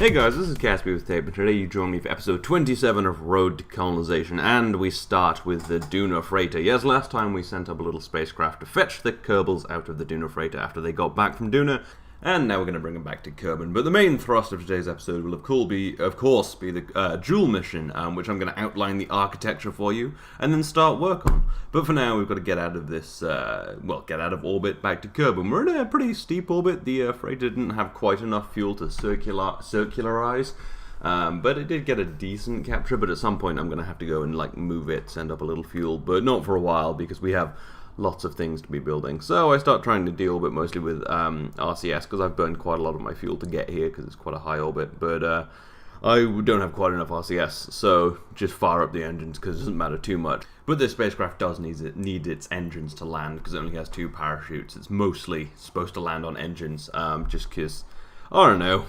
Hey guys, this is Caspi with Tape, and today you join me for episode 27 of Road to Colonisation, and we start with the Duna Freighter. Yes, last time we sent up a little spacecraft to fetch the Kerbals out of the Duna Freighter after they got back from Duna, and now we're going to bring them back to Kerbal. But the main thrust of today's episode will of course be the Jool Mission, which I'm going to outline the architecture for you, and then start work on. But for now, we've got to get out of this, get out of orbit back to Kerbal. We're in a pretty steep orbit. The freighter didn't have quite enough fuel to circularize, but it did get a decent capture. But at some point, I'm going to have to go and move it, send up a little fuel, but not for a while because we have lots of things to be building. So I start trying to deorbit mostly with RCS because I've burned quite a lot of my fuel to get here because it's quite a high orbit, but I don't have quite enough RCS, so just fire up the engines because it doesn't matter too much. But this spacecraft does need its engines to land because it only has 2 parachutes. It's mostly supposed to land on engines, just because, I don't know,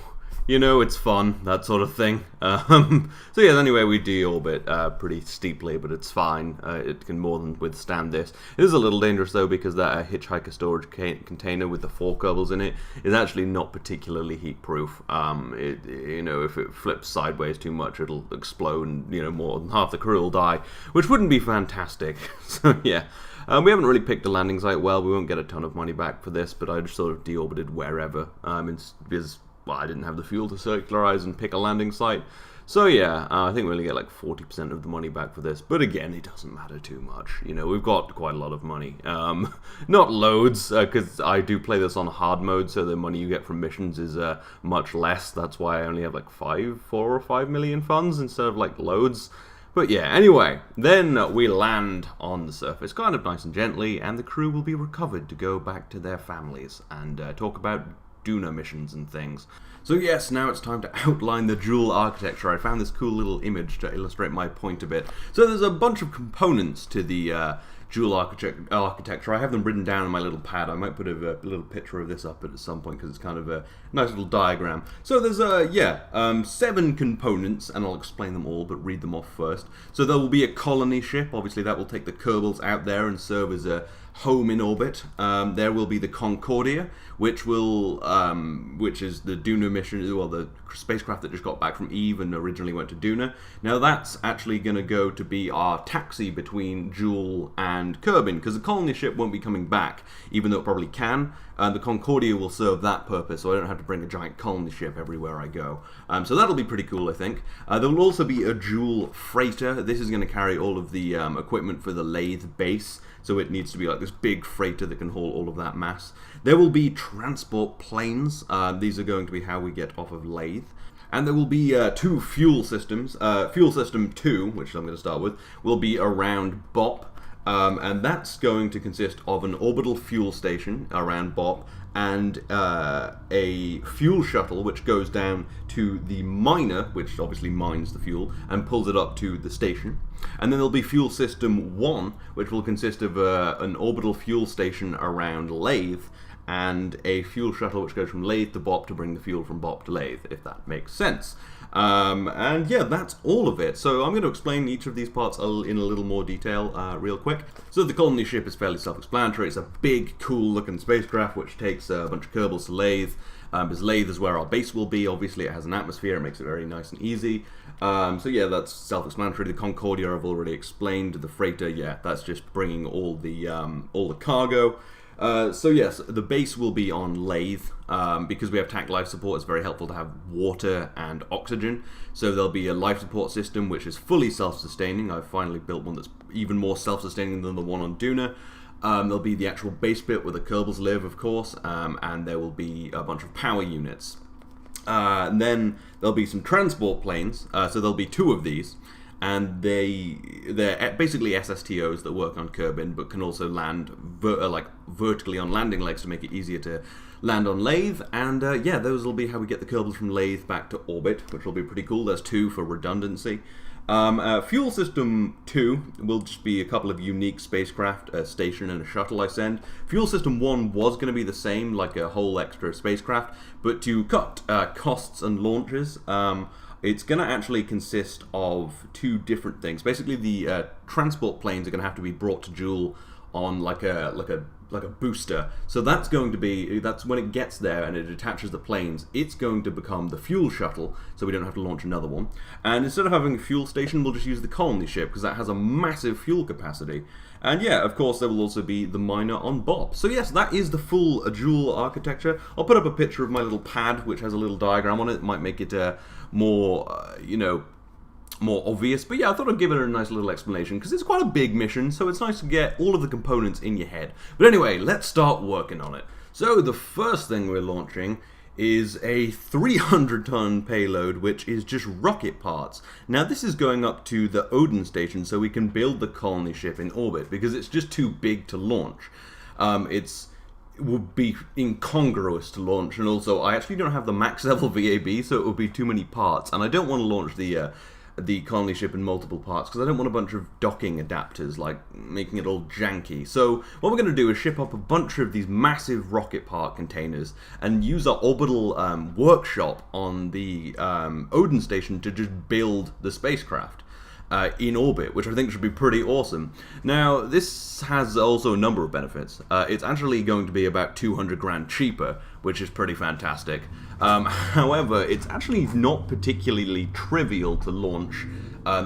it's fun, that sort of thing. So yeah, anyway, we deorbit pretty steeply, but it's fine. It can more than withstand this. It is a little dangerous though, because that hitchhiker storage container with the 4 Kerbals in it is actually not particularly heat-proof. If it flips sideways too much, it'll explode, and more than half the crew will die, which wouldn't be fantastic. So yeah. We haven't really picked a landing site well. We won't get a ton of money back for this, but I just sort of deorbited wherever, because I didn't have the fuel to circularize and pick a landing site. So yeah, I think we only get 40% of the money back for this. But again, it doesn't matter too much. We've got quite a lot of money. Not loads, because I do play this on hard mode, so the money you get from missions is much less. That's why I only have 4 or 5 million funds instead of loads. But yeah, anyway, then we land on the surface, kind of nice and gently, and the crew will be recovered to go back to their families and talk about Duna missions and things. So yes, now it's time to outline the Jool architecture. I found this cool little image to illustrate my point a bit. So there's a bunch of components to the Jool architecture. I have them written down on my little pad. I might put a little picture of this up at some point because it's kind of a nice little diagram. So there's 7 components, and I'll explain them all, but read them off first. So there will be a colony ship. Obviously that will take the Kerbals out there and serve as a home in orbit. There will be the Concordia, which is the Duna mission, well, the spacecraft that just got back from Eve and originally went to Duna. Now that's actually going to go to be our taxi between Jool and Kerbin, because the colony ship won't be coming back, even though it probably can. The Concordia will serve that purpose, so I don't have to bring a giant colony ship everywhere I go. So that'll be pretty cool, I think. There will also be a Jool freighter. This is going to carry all of the equipment for the lathe base, so it needs to be this big freighter that can haul all of that mass. There will be transport planes. These are going to be how we get off of lathe. And there will be 2 fuel systems. Fuel system 2, which I'm going to start with, will be around BOP. And that's going to consist of an orbital fuel station around BOP and a fuel shuttle which goes down to the miner, which obviously mines the fuel, and pulls it up to the station. And then there'll be fuel system 1, which will consist of an orbital fuel station around Lathe and a fuel shuttle which goes from Lathe to BOP to bring the fuel from BOP to Lathe, if that makes sense. And yeah, that's all of it. So I'm going to explain each of these parts in a little more detail real quick. So the colony ship is fairly self-explanatory. It's a big, cool-looking spacecraft which takes a bunch of Kerbals to Lathe. Because Lathe is where our base will be. Obviously, it has an atmosphere. It makes it very nice and easy. So yeah, that's self-explanatory. The Concordia I've already explained. The freighter, yeah, that's just bringing all the cargo. So yes, the base will be on Lathe. Because we have TAC life support, it's very helpful to have water and oxygen. So there'll be a life support system which is fully self-sustaining. I've finally built one that's even more self-sustaining than the one on Duna. There'll be the actual base bit where the Kerbals live, of course, and there will be a bunch of power units. And then there'll be some transport planes, so there'll be 2 of these. And they're basically SSTOs that work on Kerbin, but can also land vertically on landing legs to make it easier to land on Lathe. And yeah, those will be how we get the Kerbals from Lathe back to orbit, which will be pretty cool. There's 2 for redundancy. Fuel system 2 will just be a couple of unique spacecraft, a station and a shuttle I send. Fuel system 1 was going to be the same, like a whole extra spacecraft, but to cut costs and launches, it's going to actually consist of 2 different things. Basically, the transport planes are going to have to be brought to Jool on like a booster. So that's going to be, that's when it gets there and it attaches the planes, it's going to become the fuel shuttle, so we don't have to launch another one. And instead of having a fuel station, we'll just use the colony ship, because that has a massive fuel capacity. And yeah, of course, there will also be the miner on Bob. So yes, that is the full Jool architecture. I'll put up a picture of my little pad, which has a little diagram on it. It might make it more, more obvious. But yeah, I thought I'd give it a nice little explanation, because it's quite a big mission, so it's nice to get all of the components in your head. But anyway, let's start working on it. So the first thing we're launching is a 300-ton payload, which is just rocket parts. Now this is going up to the Odin station so we can build the colony ship in orbit, because it's just too big to launch. It would be incongruous to launch, and also I actually don't have the max level VAB, so it would be too many parts, and I don't want to launch the colony ship in multiple parts, because I don't want a bunch of docking adapters, like, making it all janky. So what we're going to do is ship up a bunch of these massive rocket part containers and use our orbital workshop on the Odin station to just build the spacecraft in orbit, which I think should be pretty awesome. Now, this has also a number of benefits. It's actually going to be about 200 grand cheaper, which is pretty fantastic. However, it's actually not particularly trivial to launch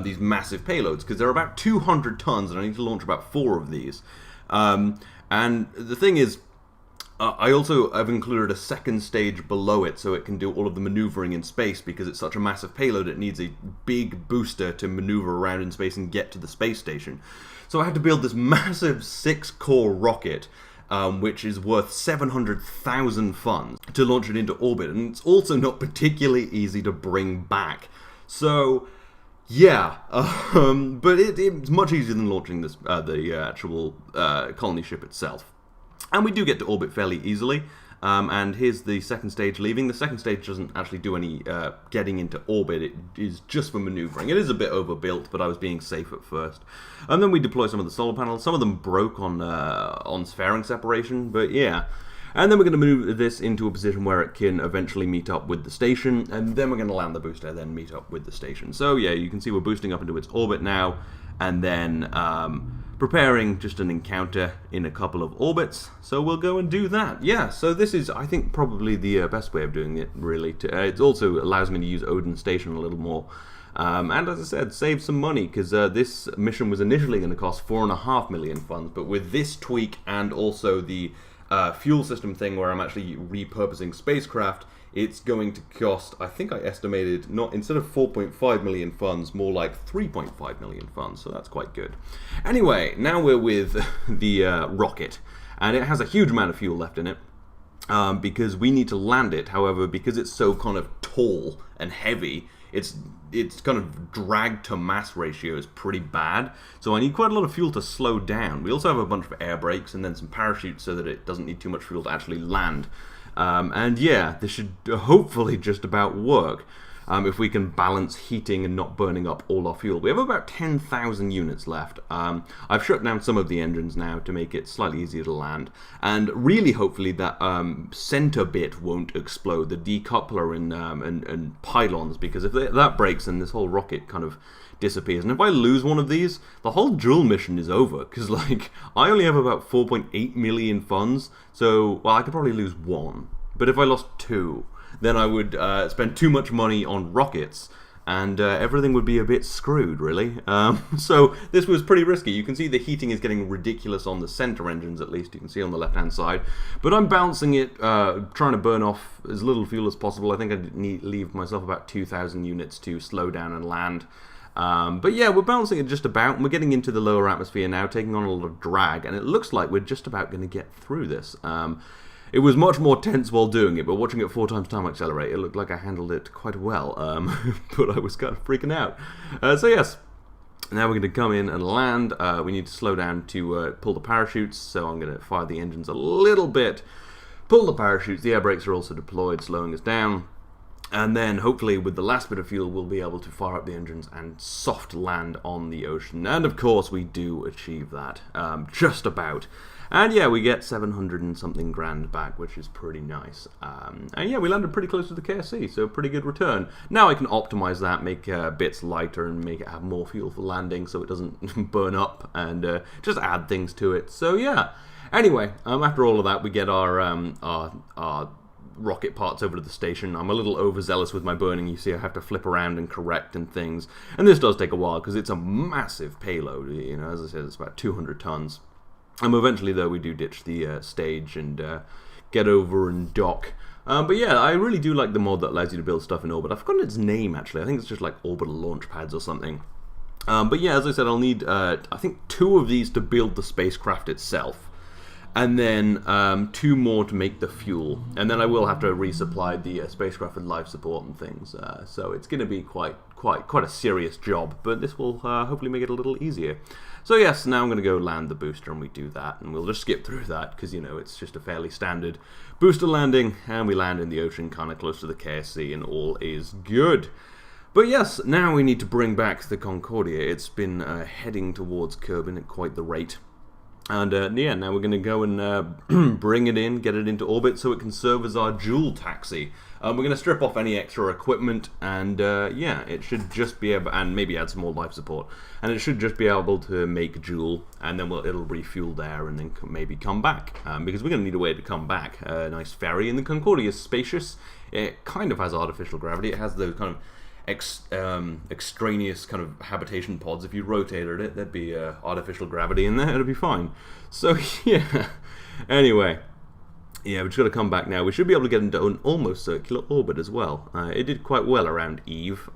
these massive payloads, because they're about 200 tons and I need to launch about 4 of these. And the thing is, I've included a second stage below it so it can do all of the maneuvering in space, because it's such a massive payload it needs a big booster to maneuver around in space and get to the space station. So I had to build this massive 6-core rocket, which is worth 700,000 funds, to launch it into orbit, and it's also not particularly easy to bring back. So yeah, but it's much easier than launching the actual colony ship itself. And we do get to orbit fairly easily, and here's the second stage leaving. The second stage doesn't actually do any getting into orbit, it is just for maneuvering. It is a bit overbuilt, but I was being safe at first. And then we deploy some of the solar panels. Some of them broke on fairing separation, but yeah. And then we're going to move this into a position where it can eventually meet up with the station, and then we're going to land the booster, then meet up with the station. So yeah, you can see we're boosting up into its orbit now, and then preparing just an encounter in a couple of orbits, so we'll go and do that. Yeah, so this is, I think, probably the best way of doing it, really. It also allows me to use Odin Station a little more, and as I said, save some money, because this mission was initially going to cost 4.5 million funds, but with this tweak and also the fuel system thing where I'm actually repurposing spacecraft, it's going to cost, I think I estimated, not instead of 4.5 million funds, more like 3.5 million funds, so that's quite good. Anyway, now we're with the rocket, and it has a huge amount of fuel left in it, because we need to land it. However, because it's so kind of tall and heavy, its kind of drag to mass ratio is pretty bad, so I need quite a lot of fuel to slow down. We also have a bunch of air brakes and then some parachutes so that it doesn't need too much fuel to actually land. And yeah, this should hopefully just about work if we can balance heating and not burning up all our fuel. We have about 10,000 units left. I've shut down some of the engines now to make it slightly easier to land, and really hopefully that center bit won't explode, the decoupler and pylons, because if that breaks then this whole rocket kind of disappears. And if I lose one of these, the whole Jool mission is over, because like I only have about 4.8 million funds, so well, I could probably lose one, but if I lost 2, then I would spend too much money on rockets, and everything would be a bit screwed, really. So this was pretty risky. You can see the heating is getting ridiculous on the center engines, at least you can see on the left hand side, but I'm balancing it, trying to burn off as little fuel as possible. I think I leave myself about 2,000 units to slow down and land. But yeah, we're balancing it just about, and we're getting into the lower atmosphere now, taking on a lot of drag, and it looks like we're just about going to get through this. It was much more tense while doing it, but watching it 4 times time accelerate, it looked like I handled it quite well, but I was kind of freaking out. So yes, now we're going to come in and land. We need to slow down to pull the parachutes, so I'm going to fire the engines a little bit, pull the parachutes, the air brakes are also deployed, slowing us down. And then, hopefully, with the last bit of fuel, we'll be able to fire up the engines and soft land on the ocean. And, of course, we do achieve that, just about. And yeah, we get 700 and something grand back, which is pretty nice. And yeah, we landed pretty close to the KSC, so pretty good return. Now I can optimize that, make bits lighter and make it have more fuel for landing so it doesn't burn up, and just add things to it. So yeah. Anyway, after all of that, we get our rocket parts over to the station. I'm a little overzealous with my burning. You see, I have to flip around and correct and things. And this does take a while because it's a massive payload. You know, as I said, it's about 200 tons. And eventually, though, we do ditch the stage and get over and dock. But yeah, I really do like the mod that allows you to build stuff in orbit. I've forgotten its name, actually. I think it's just like orbital launch pads or something. But yeah, as I said, I'll need, I think, 2 of these to build the spacecraft itself. And then 2 more to make the fuel. And then I will have to resupply the spacecraft with life support and things. So it's going to be quite a serious job. But this will hopefully make it a little easier. So yes, now I'm going to go land the booster, and we do that. And we'll just skip through that because, you know, it's just a fairly standard booster landing. And we land in the ocean kind of close to the KSC, and all is good. But yes, now we need to bring back the Concordia. It's been heading towards Kerbal at quite the rate. And yeah, now we're going to go and bring it in, get it into orbit so it can serve as our Jool taxi. We're going to strip off any extra equipment, and yeah, it should just be able, and maybe add some more life support, and it should just be able to make Jool, and then it'll refuel there, and then maybe come back, because we're going to need a way to come back. A nice ferry, and the Concordia is spacious. It kind of has artificial gravity. It has those kind of extraneous kind of habitation pods. If you rotated it, there'd be artificial gravity in there. It'd be fine. So yeah. Anyway, yeah, we've just got to come back now. We should be able to get into an almost circular orbit as well. It did quite well around Eve.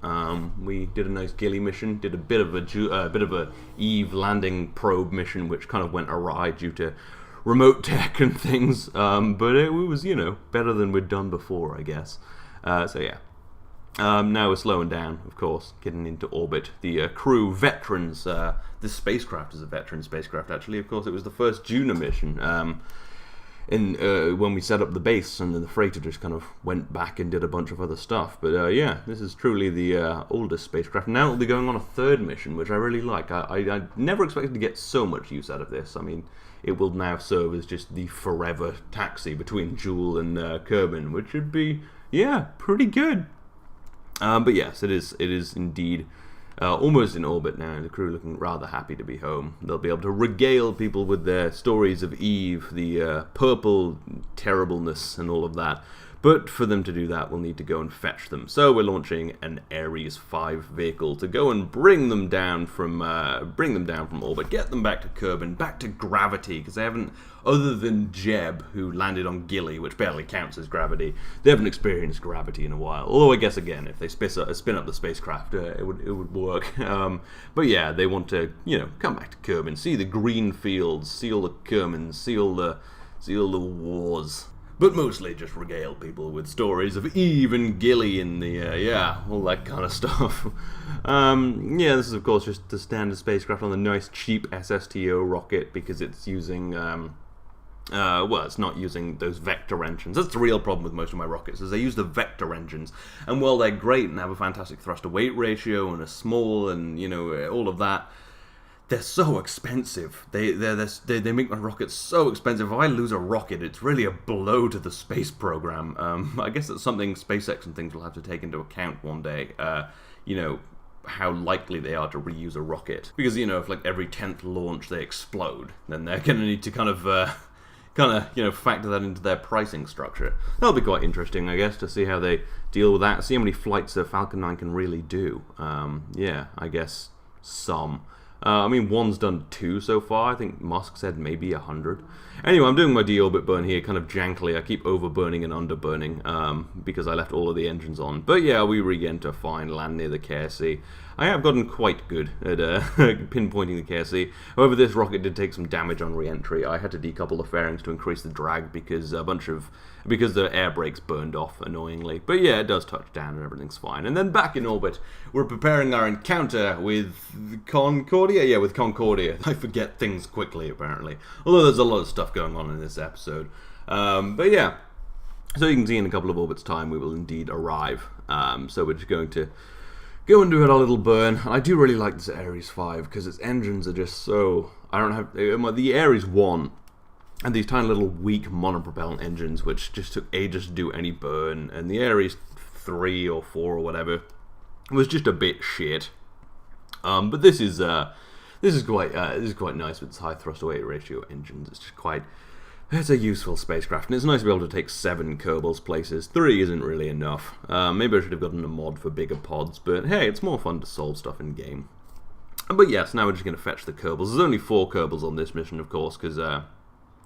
We did a nice Gilly mission. Did a bit of a Eve landing probe mission, which kind of went awry due to remote tech and things. But it was, you know, better than we'd done before, I guess. So yeah. Now we're slowing down, of course, getting into orbit. The crew, veterans, this spacecraft is a veteran spacecraft, actually. Of course, it was the first Juno mission when we set up the base, and then the freighter just kind of went back and did a bunch of other stuff. But yeah, this is truly the oldest spacecraft. Now it'll be going on a 3rd mission, which I really like. I never expected to get so much use out of this. I mean, it will now serve as just the forever taxi between Jool and Kerbal, which should be, yeah, pretty good. But yes, it is indeed almost in orbit now. The crew looking rather happy to be home. They'll be able to regale people with their stories of Eve, the purple terribleness and all of that. But for them to do that, we'll need to go and fetch them. So we're launching an Ares 5 vehicle to go and bring them down from orbit, get them back to Kerbal, back to gravity, because they haven't, other than Jeb, who landed on Gilly, which barely counts as gravity, they haven't experienced gravity in a while. Although I guess again, if they spin up the spacecraft, it would work. But yeah, they want to, you know, come back to Kerbal, see the green fields, see all the Kermans, see all the wars. But mostly just regale people with stories of Eve and Gilly and the, yeah, all that kind of stuff. Yeah, this is of course just the standard spacecraft on the nice cheap SSTO rocket, because it's using, well, it's not using those vector engines. That's the real problem with most of my rockets, is they use the vector engines. And while they're great and have a fantastic thrust-to-weight ratio and are small and, you know, all of that, they're so expensive. They make my rockets so expensive. If I lose a rocket, it's really a blow to the space program. I guess that's something SpaceX and things will have to take into account one day. You know, how likely they are to reuse a rocket. Because, you know, if like every 10th launch they explode, then they're going to need to kind of, you know, factor that into their pricing structure. That'll be quite interesting, I guess, to see how they deal with that. See how many flights a Falcon 9 can really do. Yeah, I guess some. I mean, one's done 2 so far. I think Musk said maybe 100. Anyway, I'm doing my deorbit burn here kind of jankily. I keep overburning and underburning because I left all of the engines on. But yeah, we re-enter fine, land near the KSC. I have gotten quite good at pinpointing the KSC. However, this rocket did take some damage on re-entry. I had to decouple the fairings to increase the drag because the air brakes burned off annoyingly. But yeah, it does touch down and everything's fine. And then back in orbit, we're preparing our encounter with Concordia. Yeah, with Concordia. I forget things quickly, apparently. Although there's a lot of stuff going on in this episode. But yeah, so you can see in a couple of orbits' time we will indeed arrive. So we're just going to go and do our little burn. And I do really like this Ares 5 because its engines are just so... I don't have... The Ares 1 and these tiny little weak monopropellant engines, which just took ages to do any burn, and the Ares 3 or 4 or whatever was just a bit shit. But this is quite nice with its high thrust to weight ratio engines. It's a useful spacecraft, and it's nice to be able to take 7 Kerbals places. 3 isn't really enough. Maybe I should have gotten a mod for bigger pods, but hey, it's more fun to solve stuff in game. But yes, now we're just going to fetch the Kerbals. There's only 4 Kerbals on this mission, of course, because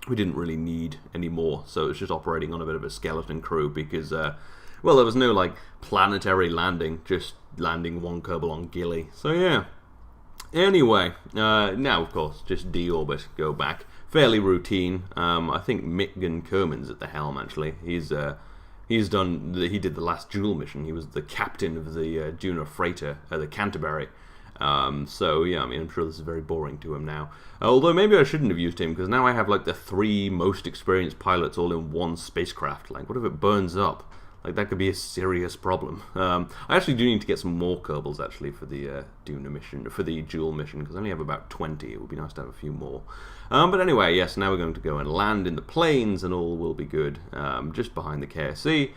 we didn't really need any more, so it's just operating on a bit of a skeleton crew because, well, there was no, like, planetary landing, just landing 1 Kerbal on Gilly. So yeah. Anyway, now, of course, just deorbit, go back. Fairly routine. I think Mick Kerman's at the helm, actually. He did the last Jool mission. He was the captain of the Juno freighter, the Canterbury. So yeah, I mean, I'm sure this is very boring to him now. Although maybe I shouldn't have used him, because now I have like the 3 most experienced pilots all in one spacecraft. Like, what if it burns up? Like, that could be a serious problem. I actually do need to get some more Kerbals, actually, for the Jool mission, because I only have about 20. It would be nice to have a few more. But anyway, yes, now we're going to go and land in the plains, and all will be good, just behind the KSC,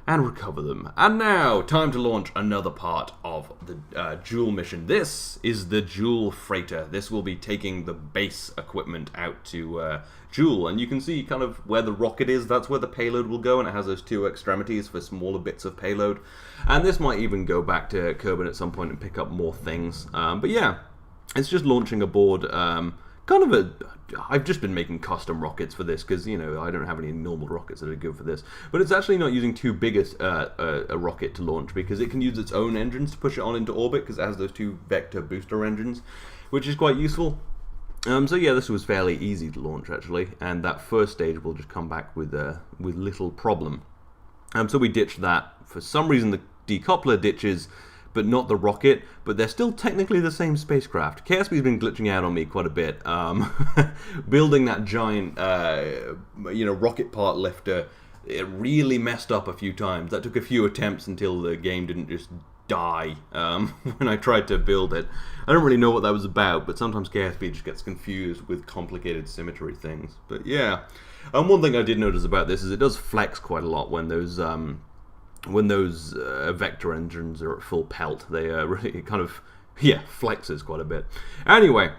and recover them. And now, time to launch another part of the Jool mission. This is the Jool freighter. This will be taking the base equipment out to Jool, and you can see kind of where the rocket is. That's where the payload will go, and it has those 2 extremities for smaller bits of payload. And this might even go back to Kerbal at some point and pick up more things. But yeah, it's just launching aboard I've just been making custom rockets for this because, you know, I don't have any normal rockets that are good for this. But it's actually not using too big a rocket to launch, because it can use its own engines to push it on into orbit, because it has those 2 vector booster engines, which is quite useful. So yeah, this was fairly easy to launch, actually, and that first stage will just come back with little problem. So we ditched that. For some reason, the decoupler ditches, but not the rocket, but they're still technically the same spacecraft. KSP's been glitching out on me quite a bit. Building that giant, rocket part lifter, it really messed up a few times. That took a few attempts until the game didn't just die when I tried to build it. I don't really know what that was about, but sometimes KSP just gets confused with complicated symmetry thkind. But yeah, one thing I did notice about this is it does flex quite a lot when those vector engines are at full pelt. They really kind of, flexes quite a bit. Anyway,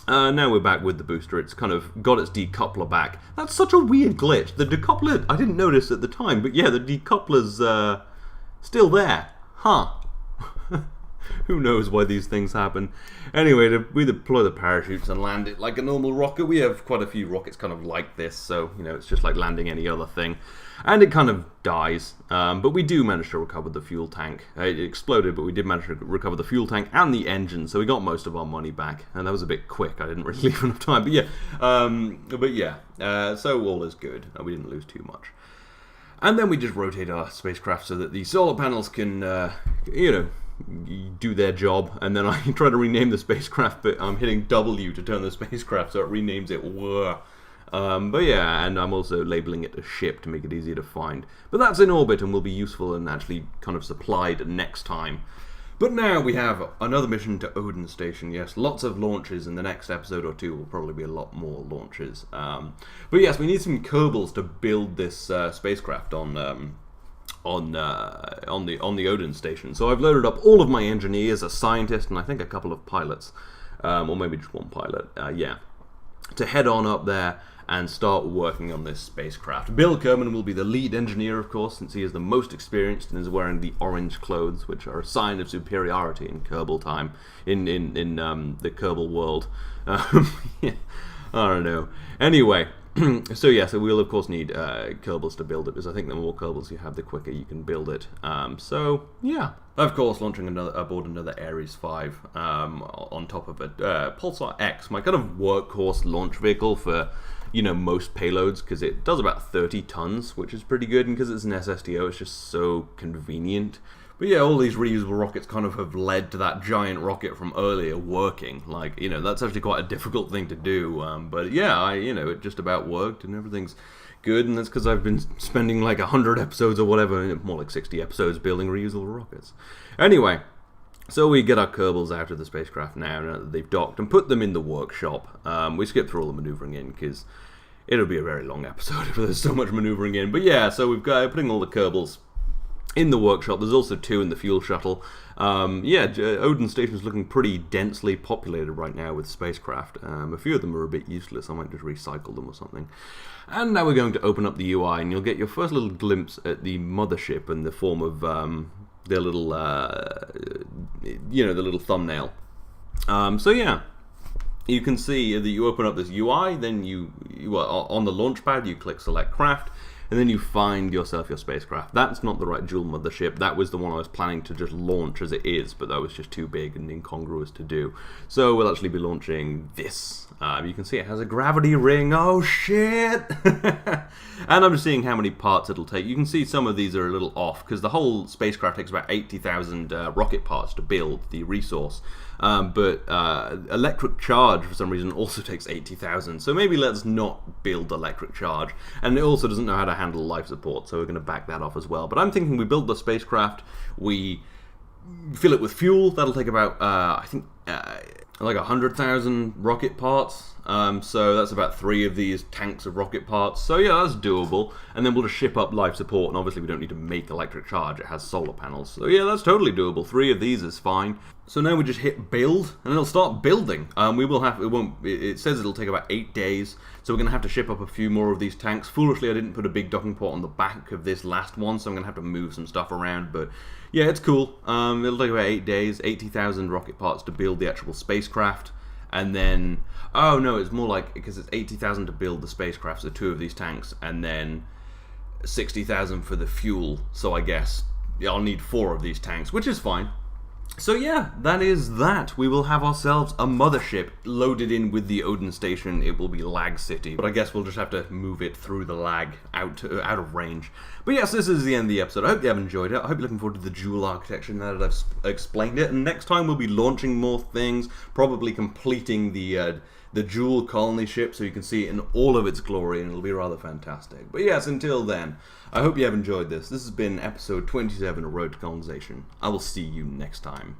now we're back with the booster. It's kind of got its decoupler back. That's such a weird glitch. The decoupler, I didn't notice at the time, but yeah, the decoupler's still there. Huh. Who knows why these things happen. Anyway, we deploy the parachutes and land it like a normal rocket. We have quite a few rockets kind of like this, so, you know, it's just like landing any other thing. And it kind of dies, but we do manage to recover the fuel tank. It exploded, but we did manage to recover the fuel tank and the engine, so we got most of our money back. And that was a bit quick. I didn't really leave enough time, but yeah. So all is good. We didn't lose too much. And then we just rotate our spacecraft so that the solar panels can, do their job. And then I try to rename the spacecraft, but I'm hitting W to turn the spacecraft, so it renames it Whir. But yeah, and I'm also labeling it a ship to make it easier to find. But that's in orbit and will be useful and actually kind of supplied next time. But now we have another mission to Odin Station. Yes, lots of launches. In the next episode or 2 will probably be a lot more launches. But yes, we need some Kerbals to build this spacecraft on the Odin Station. So I've loaded up all of my engineers, a scientist, and I think a couple of pilots, or maybe just one pilot. To head on up there and start working on this spacecraft. Bill Kerman will be the lead engineer, of course, since he is the most experienced and is wearing the orange clothes, which are a sign of superiority in Kerbal time, in the Kerbal world. Yeah, I don't know. Anyway, so we'll of course need Kerbals to build it, because I think the more Kerbals you have, the quicker you can build it. So yeah, of course, launching aboard another Ares 5 on top of a Pulsar X, my kind of workhorse launch vehicle for most payloads, because it does about 30 tons, which is pretty good, and because it's an SSTO, it's just so convenient. But yeah, all these reusable rockets kind of have led to that giant rocket from earlier working. Like, that's actually quite a difficult thing to do. But yeah, it just about worked and everything's good. And that's because I've been spending like 100 episodes or whatever, more like 60 episodes building reusable rockets. Anyway, so we get our Kerbals out of the spacecraft now that they've docked and put them in the workshop. We skip through all the maneuvering in because it'll be a very long episode if there's so much maneuvering in. But yeah, so we've got putting all the Kerbals in the workshop. There's also 2 in the fuel shuttle. Odin Station is looking pretty densely populated right now with spacecraft. A few of them are a bit useless. I might just recycle them or something. And now we're going to open up the UI, and you'll get your first little glimpse at the mothership in the form of their little, the little thumbnail. So yeah, you can see that you open up this UI, then you on the launch pad you click select craft, and then you find yourself your spacecraft. That's not the right Jool mothership. That was the one I was planning to just launch as it is, but that was just too big and incongruous to do. So we'll actually be launching this. You can see it has a gravity ring. Oh shit! And I'm just seeing how many parts it'll take. You can see some of these are a little off, because the whole spacecraft takes about 80,000 rocket parts to build the resource. But electric charge, for some reason, also takes 80,000. So maybe let's not build electric charge. And it also doesn't know how to handle life support, so we're going to back that off as well. But I'm thinking we build the spacecraft, we fill it with fuel. That'll take about, like 100,000 rocket parts. So that's about 3 of these tanks of rocket parts. So yeah, that's doable. And then we'll just ship up life support, and obviously we don't need to make electric charge. It has solar panels. So yeah, that's totally doable. 3 of these is fine. So now we just hit build, and it'll start building. It says it'll take about 8 days, so we're going to have to ship up a few more of these tanks. Foolishly, I didn't put a big docking port on the back of this last one, so I'm going to have to move some stuff around, but yeah, it's cool. It'll take about 8 days, 80,000 rocket parts to build the actual spacecraft, and then, oh no, it's more like, because it's 80,000 to build the spacecraft, so 2 of these tanks, and then 60,000 for the fuel, so I guess I'll need 4 of these tanks, which is fine. So yeah, that is that. We will have ourselves a mothership loaded in with the Odin Station. It will be Lag City, but I guess we'll just have to move it through the lag out of range. But yes, this is the end of the episode. I hope you have enjoyed it. I hope you're looking forward to the Jool architecture now that I've explained it. And next time we'll be launching more things, probably completing the Jool colony ship so you can see it in all of its glory, and it'll be rather fantastic. But yes, until then, I hope you have enjoyed this. This has been episode 27 of Road to Colonisation. I will see you next time.